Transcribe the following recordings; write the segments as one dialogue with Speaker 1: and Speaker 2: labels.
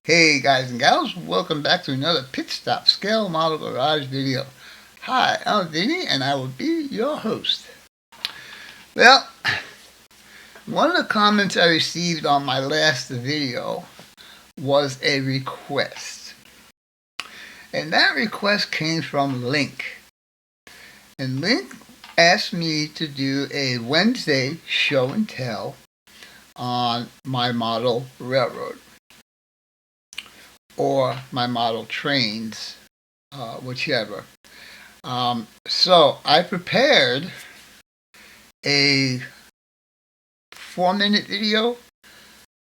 Speaker 1: Hey guys and gals, welcome back to another Pit Stop Scale Model Garage video. Hi, I'm Vinny and I will be your host. Well, one of the comments I received on my last video was a request. And that request came from Link. And Link asked me to do a Wednesday show and tell on my model railroad or my model trains, whichever. So I prepared a 4-minute video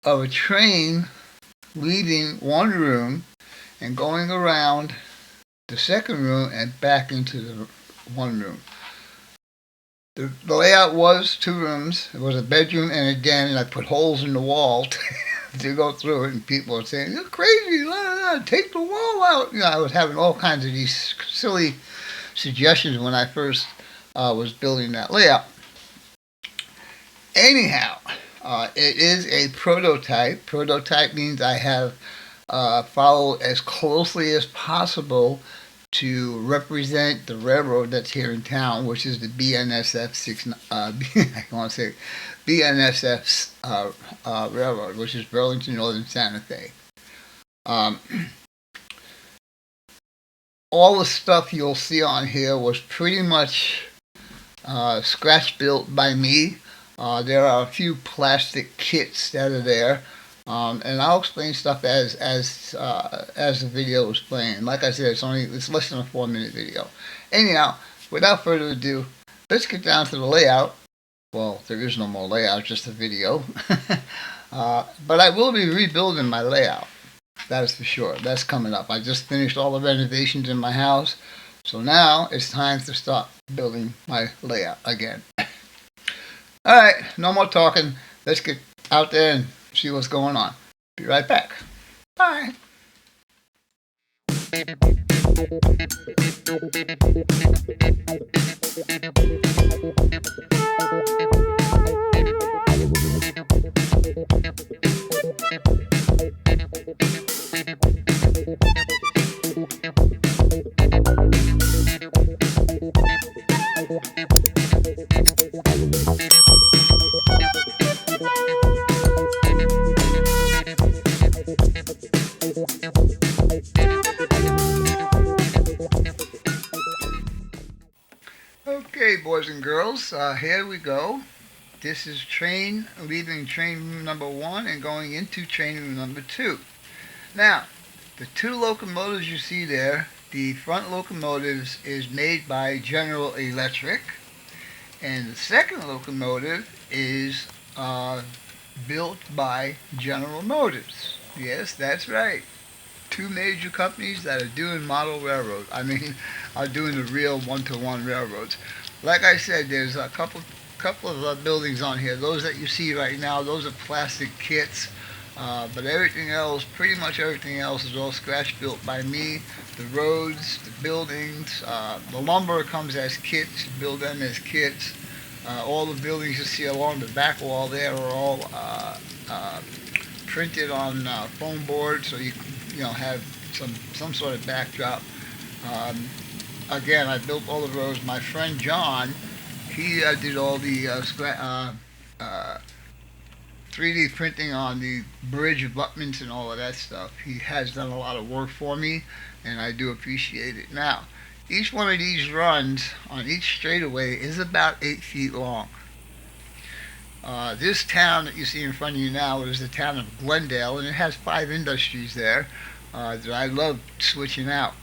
Speaker 1: of a train leaving one room and going around the second room and back into the one room. The layout was 2 rooms. It was a bedroom and a den, and I put holes in the wall to go through it, and people were saying, "You're crazy, take the wall out." I was having all kinds of these silly suggestions when I first was building that layout. Anyhow, it is a prototype. Prototype means I have followed as closely as possible to represent the railroad that's here in town, which is the BNSF I want to say BNSF railroad, which is Burlington Northern Santa Fe. All the stuff you'll see on here was pretty much scratch built by me. There are a few plastic kits that are there, and I'll explain stuff as the video is playing. Like I said, it's less than a 4-minute video. Anyhow, without further ado, let's get down to the layout. Well, there is no more layout, just a video. But I will be rebuilding my layout. That is for sure. That's coming up. I just finished all the renovations in my house, so now it's time to start building my layout again. Alright, no more talking. Let's get out there and see what's going on. Be right back. Bye. Okay, boys and girls, here we go. This is train leaving train room number 1 and going into train room number 2. Now, the 2 locomotives you see there, the front locomotives is made by General Electric, and the second locomotive is built by General Motors. Yes, that's right. 2 major companies that are doing model railroad. Are doing the real one-to-one railroads. Like I said, there's a couple of buildings on here. Those that you see right now, those are plastic kits. But everything else, pretty much everything else, is all scratch built by me. The roads, the buildings, the lumber comes as kits. You build them as kits. All the buildings you see along the back wall there are all printed on foam board, so you have some sort of backdrop. Again, I built all the roads. My friend John, he did all the 3D printing on the bridge abutments and all of that stuff. He has done a lot of work for me, and I do appreciate it. Now, each one of these runs on each straightaway is about 8 feet long. This town that you see in front of you now is the town of Glendale, and it has 5 industries there that I love switching out.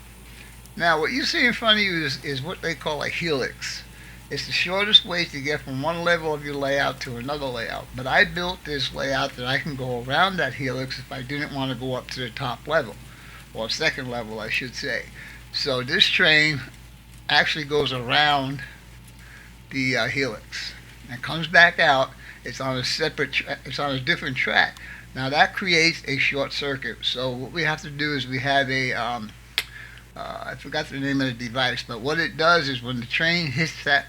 Speaker 1: Now, what you see in front of you is what they call a helix. It's the shortest way to get from one level of your layout to another layout. But I built this layout that I can go around that helix if I didn't want to go up to the top level, or second level, I should say. So this train actually goes around the helix and comes back out. It's on a different track. Now that creates a short circuit. So what we have to do is we have a I forgot the name of the device, but what it does is when the train hits that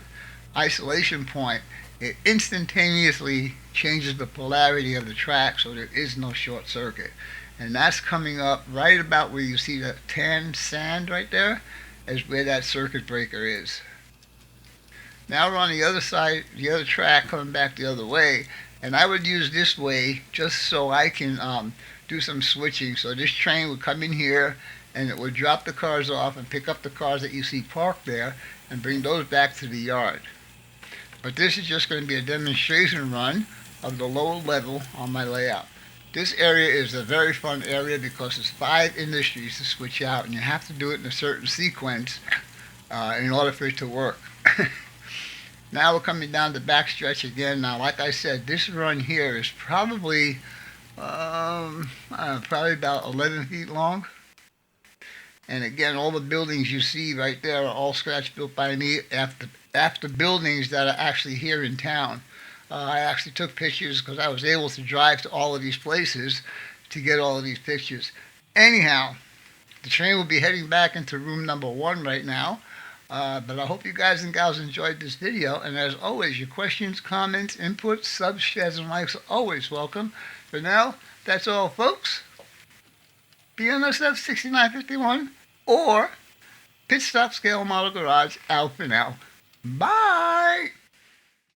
Speaker 1: isolation point, it instantaneously changes the polarity of the track so there is no short circuit. And that's coming up right about where you see the tan sand right there, is where that circuit breaker is. Now we're on the other side, the other track coming back the other way, and I would use this way just so I can do some switching. So this train would come in here and it would drop the cars off and pick up the cars that you see parked there and bring those back to the yard. But this is just going to be a demonstration run of the lower level on my layout. This area is a very fun area because there's 5 industries to switch out, and you have to do it in a certain sequence in order for it to work. Now we're coming down the back stretch again. Now, like I said, this run here is probably about 11 feet long. And again, all the buildings you see right there are all scratch built by me after buildings that are actually here in town. I actually took pictures because I was able to drive to all of these places to get all of these pictures. Anyhow, the train will be heading back into room number 1 right now. But I hope you guys and gals enjoyed this video. And as always, your questions, comments, inputs, subs, shares, and likes are always welcome. For now, that's all, folks. BNSF 6951 or Pit Stop Scale Model Garage out for now. Bye!